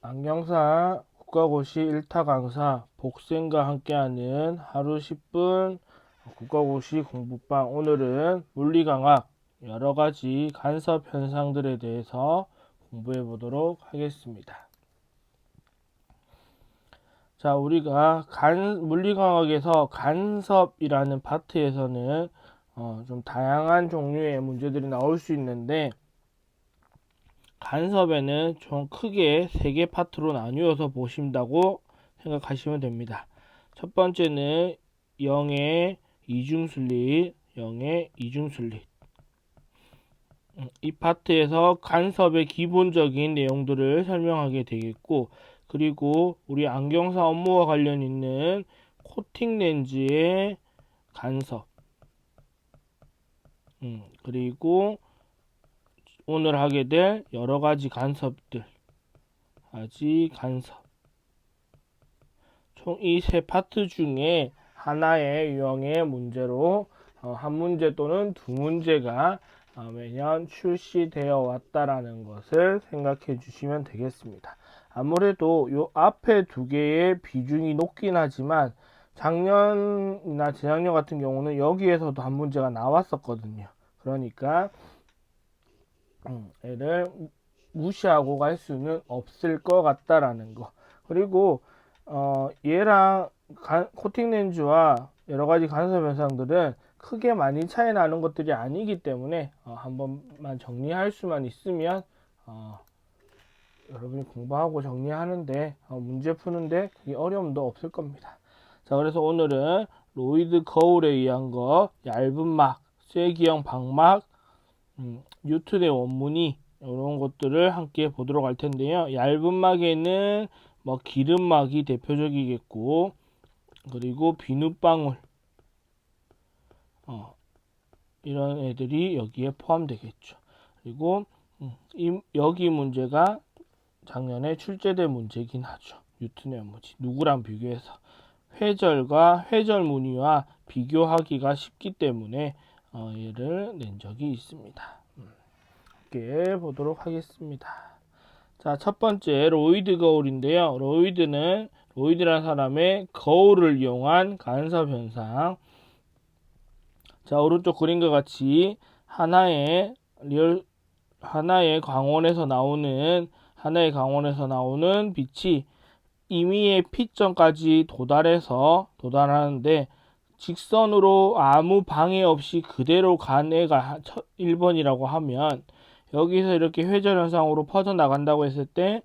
안경사 국가고시 1타 강사 복쌤과 함께하는 하루 10분 국가고시 공부방. 오늘은 물리강학 여러가지 간섭 현상들에 대해서 공부해 보도록 하겠습니다. 자, 우리가 물리강학에서 간섭이라는 파트에서는 좀 다양한 종류의 문제들이 나올 수 있는데, 간섭에는 좀 크게 3개 파트로 나뉘어서 보신다고 생각하시면 됩니다. 첫 번째는 0의 이중순리, 0의 이중순리. 이 파트에서 간섭의 기본적인 내용들을 설명하게 되겠고, 그리고 우리 안경사 업무와 관련 있는 코팅 렌즈의 간섭, 그리고 오늘 하게 될 여러가지 간섭들, 총 이 세 파트 중에 하나의 유형의 문제로 한 문제 또는 두 문제가 매년 출시되어 왔다라는 것을 생각해 주시면 되겠습니다. 아무래도 요 앞에 두 개의 비중이 높긴 하지만 작년이나 재작년 같은 경우는 여기에서도 한 문제가 나왔었거든요. 그러니까 얘를 무시하고 갈 수는 없을 것 같다라는 거. 그리고 얘랑 코팅 렌즈와 여러가지 간섭 현상들은 크게 많이 차이 나는 것들이 아니기 때문에 한 번만 정리할 수만 있으면 여러분이 공부하고 정리하는데 문제 푸는데 그게 어려움도 없을 겁니다. 자, 그래서 오늘은 로이드 거울에 의한 거, 얇은 막, 쐐기형 방막, 뉴턴의 원무늬, 이런 것들을 함께 보도록 할 텐데요. 얇은 막에는 뭐 기름막이 대표적이겠고, 그리고 비눗방울, 이런 애들이 여기에 포함되겠죠. 그리고 여기 문제가 작년에 출제된 문제긴 하죠. 뉴턴의 원무늬. 누구랑 비교해서 회절과 회절 무늬와 비교하기가 쉽기 때문에 얘를 낸 적이 있습니다. 함께 보도록 하겠습니다. 자, 첫 번째 로이드 거울인데요. 로이드라는 사람의 거울을 이용한 간섭 현상. 자, 오른쪽 그림과 같이 하나의 광원에서 나오는 빛이 임의의 P점까지 도달하는데 직선으로 아무 방해 없이 그대로 간 애가 1번이라고 하면, 여기서 이렇게 회전 현상으로 퍼져나간다고 했을 때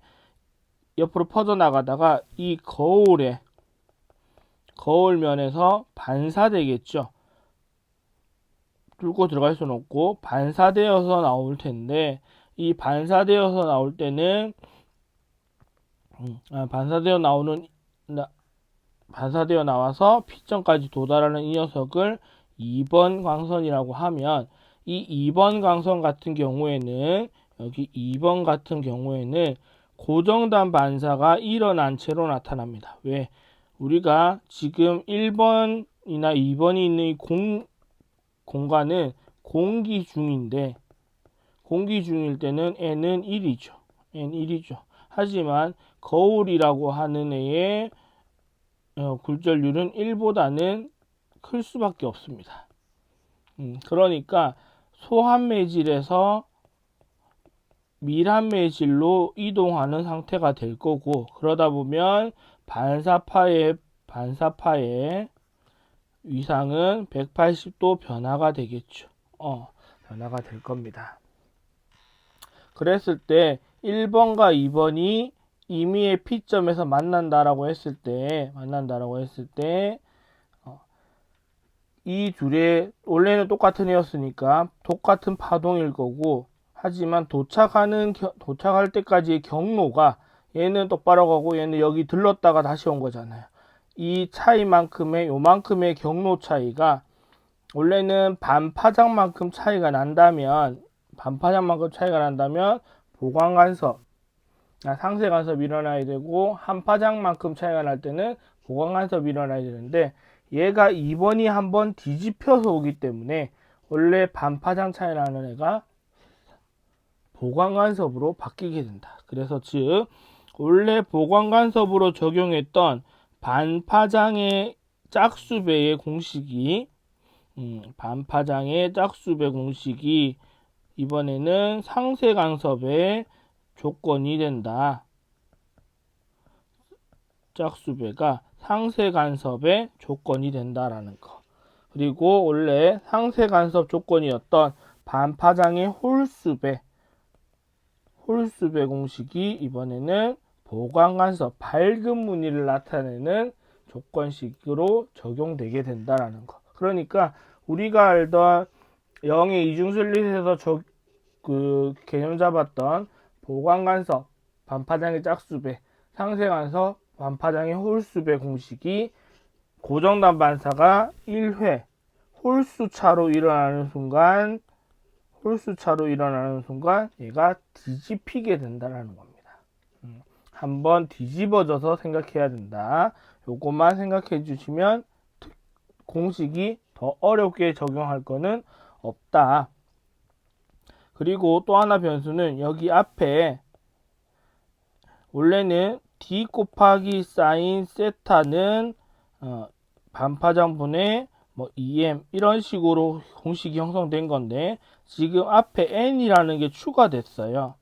옆으로 퍼져나가다가 이 거울면에서 반사되겠죠. 뚫고 들어갈 수는 없고 반사되어서 나올 텐데, 이 반사되어서 나올 때는 반사되어 나와서 P점까지 도달하는 이 녀석을 2번 광선이라고 하면, 이 2번 광선 같은 경우에는 고정단 반사가 일어난 채로 나타납니다. 왜? 우리가 지금 1번이나 2번이 있는 이 공간은 공기 중일 때는 N은 1이죠. 하지만 거울이라고 하는 애의 굴절률은 1보다는 클 수밖에 없습니다. 그러니까 소한 매질에서 밀한 매질로 이동하는 상태가 될 거고, 그러다 보면 반사파의 위상은 180도 변화가 되겠죠. 변화가 될 겁니다. 그랬을 때 1번과 2번이 임의의 P점에서 만난다라고 했을 때 이 둘의 원래는 똑같은 애였으니까 똑같은 파동일 거고, 하지만 도착할 때까지의 경로가 얘는 똑바로 가고 얘는 여기 들렀다가 다시 온 거잖아요. 이 차이만큼의 요만큼의 경로 차이가, 원래는 반파장만큼 차이가 난다면 보강간섭, 상쇄간섭이 일어나야 되고, 한파장만큼 차이가 날 때는 보강간섭이 일어나야 되는데, 얘가 2번이 한번 뒤집혀서 오기 때문에 원래 반파장 차이 나는 애가 보강간섭으로 바뀌게 된다. 그래서 즉 원래 보관간섭으로 적용했던 반파장의 짝수배의 공식이 반파장의 짝수배 공식이 이번에는 상세간섭의 조건이 된다. 짝수배가 상세간섭의 조건이 된다라는 거. 그리고 원래 상세간섭 조건이었던 반파장의 홀수배 공식이 이번에는 보관간섭 밝은 무늬를 나타내는 조건식으로 적용되게 된다라는 거. 그러니까 우리가 알던 영의 이중슬릿에서 개념 잡았던 보관간섭 반파장의 짝수배, 상세간섭 반파장의 홀수배 공식이 고정단 반사가 1회 홀수차로 일어나는 순간 얘가 뒤집히게 된다는 겁니다. 한번 뒤집어져서 생각해야 된다. 요것만 생각해 주시면 공식이 더 어렵게 적용할 거는 없다. 그리고 또 하나 변수는 여기 앞에 원래는 d 곱하기 사인 세타는 반파장분의 EM 이런 식으로 공식이 형성된 건데 지금 앞에 n이라는 게 추가됐어요.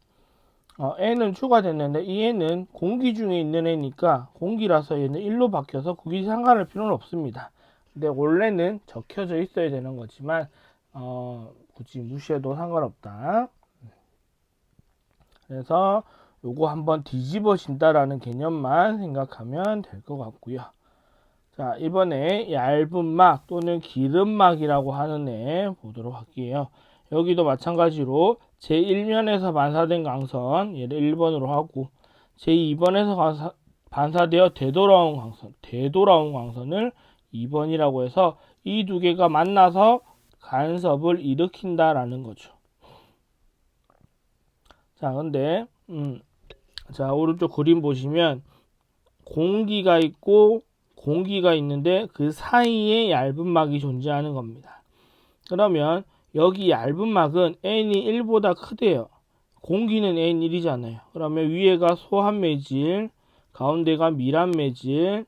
n은 추가됐는데 이 n은 공기 중에 있는 n이니까 공기라서 얘는 1로 바뀌어서 굳이 상관할 필요는 없습니다. 근데 원래는 적혀져 있어야 되는 거지만 굳이 무시해도 상관없다. 그래서 요거 한번 뒤집어진다라는 개념만 생각하면 될 것 같고요. 자, 이번에 얇은 막 또는 기름막이라고 하는 애 보도록 할게요. 여기도 마찬가지로 제1면에서 반사된 강선 얘를 1번으로 하고 제2번에서 반사되어 되돌아온 강선을 2번이라고 해서 이 두 개가 만나서 간섭을 일으킨다라는 거죠. 자, 근데 자, 오른쪽 그림 보시면 공기가 있고 공기가 있는데 그 사이에 얇은 막이 존재하는 겁니다. 그러면 여기 얇은 막은 n이 1보다 크대요. 공기는 n1이잖아요. 그러면 위에가 소한매질, 가운데가 밀한매질,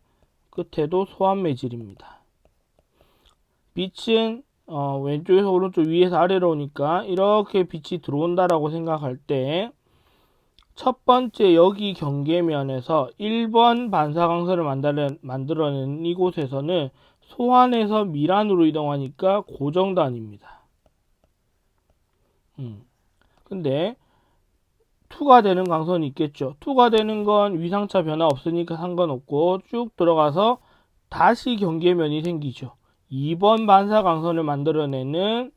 끝에도 소한매질입니다. 빛은 왼쪽에서 오른쪽, 위에서 아래로 오니까 이렇게 빛이 들어온다라고 생각할 때 첫 번째 여기 경계면에서 1번 반사광선을 만들어낸 이곳에서는 소한에서 밀한으로 이동하니까 고정단입니다. 근데 2가 되는 광선이 있겠죠. 2가 되는 건 위상차 변화 없으니까 상관없고 쭉 들어가서 다시 경계면이 생기죠. 2번 반사광선을 만들어내는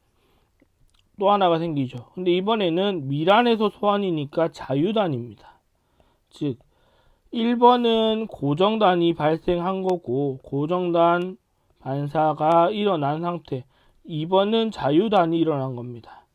또 하나가 생기죠. 근데 이번에는 밀안에서 소환이니까 자유단입니다. 즉 1번은 고정단이 발생한 거고 고정단 반사가 일어난 상태, 2번은 자유단이 일어난 겁니다.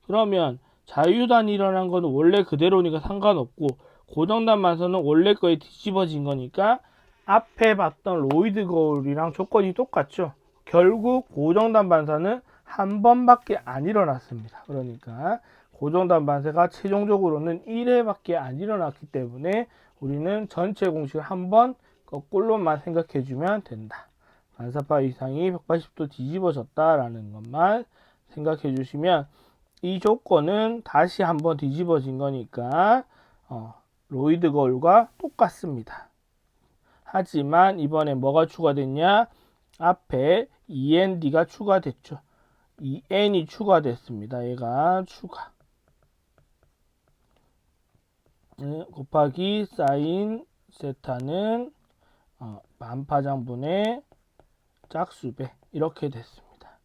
그러면 자유단이 일어난 거는 원래 그대로니까 상관없고 고정단 반사는 원래 거에 뒤집어진 거니까 앞에 봤던 로이드 거울이랑 조건이 똑같죠. 결국 고정단 반사는 한 번밖에 안 일어났습니다. 그러니까 고정단 반사가 최종적으로는 1회밖에 안 일어났기 때문에 우리는 전체 공식을 한 번 거꾸로만 생각해 주면 된다. 반사파 이상이 180도 뒤집어졌다라는 것만 생각해 주시면 이 조건은 다시 한번 뒤집어진 거니까 로이드 거울과 똑같습니다. 하지만 이번에 뭐가 추가됐냐? 앞에 END가 추가됐죠. EN이 추가됐습니다. 얘가 추가. 곱하기 사인 세타는 반파장분의 짝수배 이렇게 됐습니다.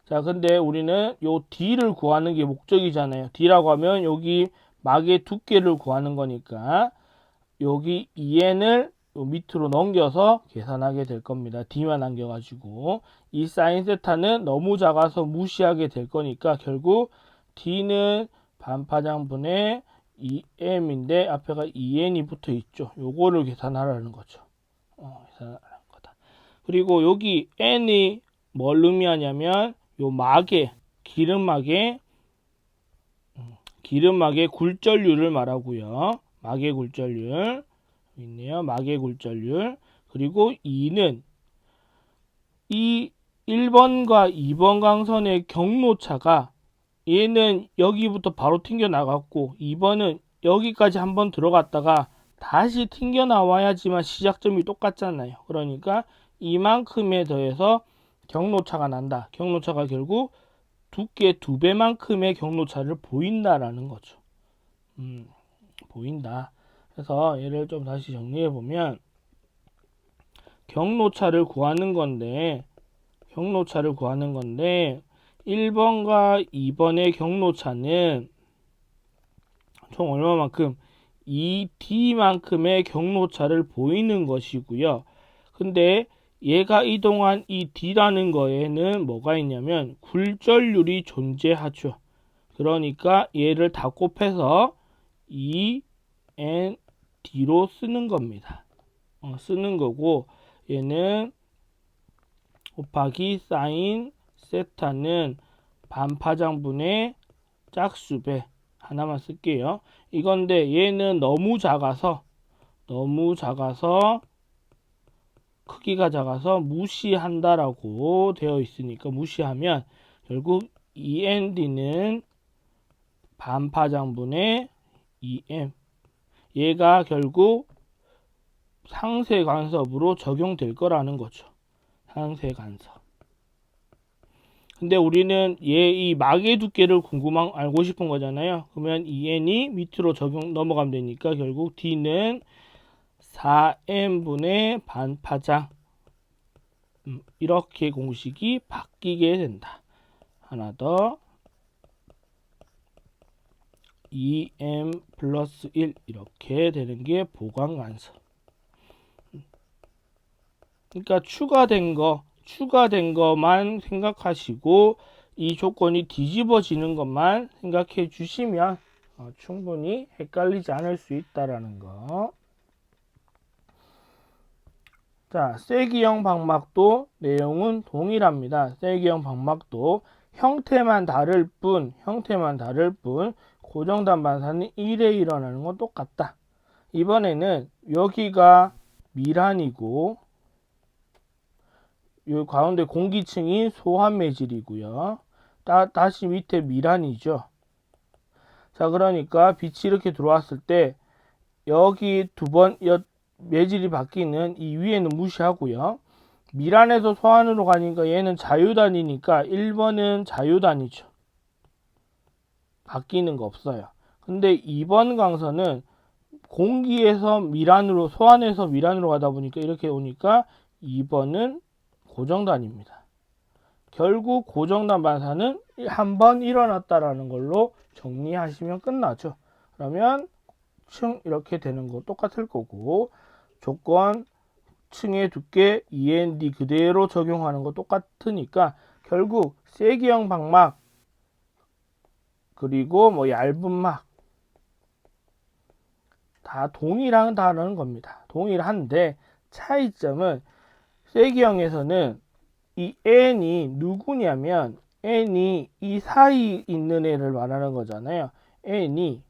자, 근데 우리는 요 D를 구하는 게 목적이잖아요. D라고 하면 여기 막의 두께를 구하는 거니까 여기 EN을 밑으로 넘겨서 계산하게 될 겁니다. D만 남겨가지고 이 사인 세타는 너무 작아서 무시하게 될 거니까 결국 D는 반파장분의 2m인데 앞에가 2n이 붙어 있죠. 요거를 계산하라는 거죠. 계산하라는 거다. 그리고 여기 n이 뭘 의미하냐면 요 막에 기름막의 굴절률을 말하고요. 막의 굴절률 있네요. 막의 굴절률. 그리고 2는 이 1번과 2번 강선의 경로차가 얘는 여기부터 바로 튕겨 나갔고 2번은 여기까지 한번 들어갔다가 다시 튕겨 나와야지만 시작점이 똑같잖아요. 그러니까 이만큼에 더해서 경로차가 난다. 경로차가 결국 두께 2배만큼의 경로차를 보인다라는 거죠. 보인다. 그래서 얘를 좀 다시 정리해 보면 경로차를 구하는 건데 1번과 2번의 경로차는 총 얼마만큼? 2D만큼의 경로차를 보이는 것이고요. 근데 얘가 이동한 이 D라는 거에는 뭐가 있냐면 굴절률이 존재하죠. 그러니까 얘를 다 곱해서 2ND로 쓰는 겁니다. 쓰는 거고 얘는 곱하기 사인 세타는 반파장분의 짝수배 하나만 쓸게요. 이건데 얘는 너무 작아서 크기가 작아서 무시한다라고 되어 있으니까 무시하면 결국 END는 반파장분의 EM 얘가 결국 상세 간섭으로 적용될 거라는 거죠. 상세 간섭. 근데 우리는 얘 이 막의 두께를 알고 싶은 거잖아요. 그러면 EN이 밑으로 넘어가면 되니까 결국 D는 4n분의 반파장 이렇게 공식이 바뀌게 된다. 하나 더 2m 플러스 1 이렇게 되는 게 보강간섭. 그러니까 추가된 것만 생각하시고 이 조건이 뒤집어지는 것만 생각해 주시면 충분히 헷갈리지 않을 수 있다라는 거. 자, 쐐기형 방막도 내용은 동일합니다. 쐐기형 방막도 형태만 다를 뿐 고정단 반사는 1에 일어나는 건 똑같다. 이번에는 여기가 밀환이고 요 가운데 공기층이 소환 매질이고요. 다시 밑에 밀환이죠. 자, 그러니까 빛이 이렇게 들어왔을 때 여기 매질이 바뀌는 이 위에는 무시하고요. 밀환에서 소환으로 가니까 얘는 자유단이니까 1번은 자유단이죠. 바뀌는 거 없어요. 근데 2번 강선은 공기에서 밀환으로 소환해서 밀환으로 가다 보니까 이렇게 오니까 2번은 고정단입니다. 결국 고정단 반사는 한 번 일어났다라는 걸로 정리하시면 끝나죠. 그러면 층 이렇게 되는 거 똑같을 거고 조건 층의 두께 END 그대로 적용하는 거 똑같으니까 결국 쐐기형 방막 그리고 뭐 얇은 막 다 동일하다는 겁니다. 동일한데 차이점은 쐐기형에서는 이 n이 누구냐면 n이 이 사이 있는 애를 말하는 거잖아요. n이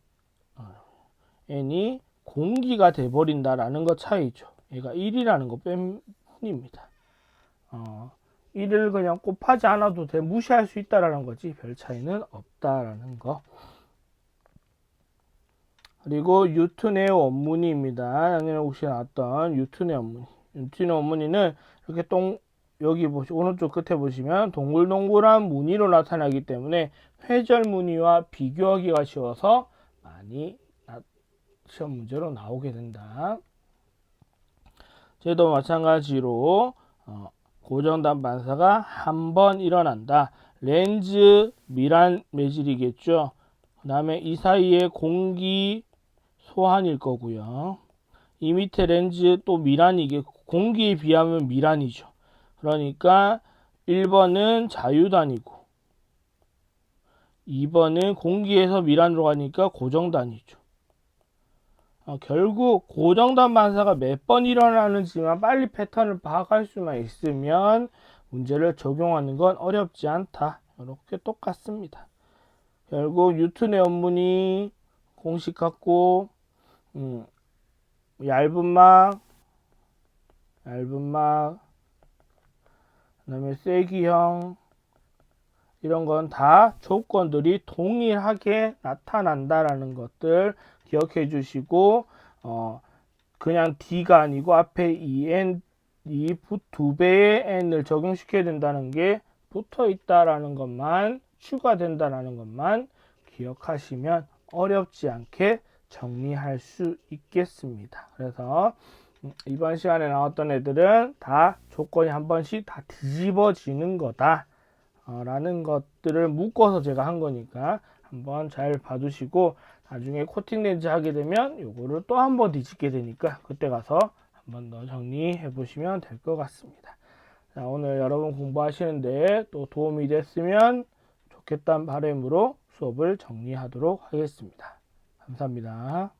공기가 돼버린다라는 거 차이죠. 얘가 1이라는 거 뿐입니다. 1을 그냥 곱하지 않아도 돼 무시할 수 있다라는 거지 별 차이는 없다라는 거. 그리고 뉴턴의 원문입니다. 작년에 혹시 나왔던 뉴턴의 원문. 뉴턴의 원문이는 이렇게 여기 오른쪽 끝에 보시면 동글동글한 무늬로 나타나기 때문에 회절 무늬와 비교하기가 쉬워서 많이 시험 문제로 나오게 된다. 쟤도 마찬가지로 고정단 반사가 한 번 일어난다. 렌즈 밀환 매질이겠죠. 그 다음에 이 사이에 공기 소환일 거고요. 이 밑에 렌즈 또 밀환이게 공기에 비하면 밀환이죠. 그러니까 1번은 자유단이고 2번은 공기에서 밀환으로 가니까 고정단이죠. 결국 고정단 반사가 몇 번 일어나는지만 빨리 패턴을 파악할 수만 있으면 문제를 적용하는 건 어렵지 않다. 이렇게 똑같습니다. 결국 뉴턴의 원문이 공식 같고 얇은 막, 그다음에 세기형, 이런 건 다 조건들이 동일하게 나타난다라는 것들 기억해 주시고, 그냥 D가 아니고 앞에 EN, 이 두 배의 N을 적용시켜야 된다는 게 붙어 있다라는 것만, 추가된다라는 것만 기억하시면 어렵지 않게 정리할 수 있겠습니다. 그래서 이번 시간에 나왔던 애들은 다 조건이 한 번씩 다 뒤집어지는 거다 라는 것들을 묶어서 제가 한 거니까 한번 잘 봐두시고, 나중에 코팅 렌즈 하게 되면 요거를 또 한 번 뒤집게 되니까 그때 가서 한 번 더 정리해 보시면 될 것 같습니다. 자, 오늘 여러분 공부하시는데 또 도움이 됐으면 좋겠다는 바람으로 수업을 정리하도록 하겠습니다. 감사합니다.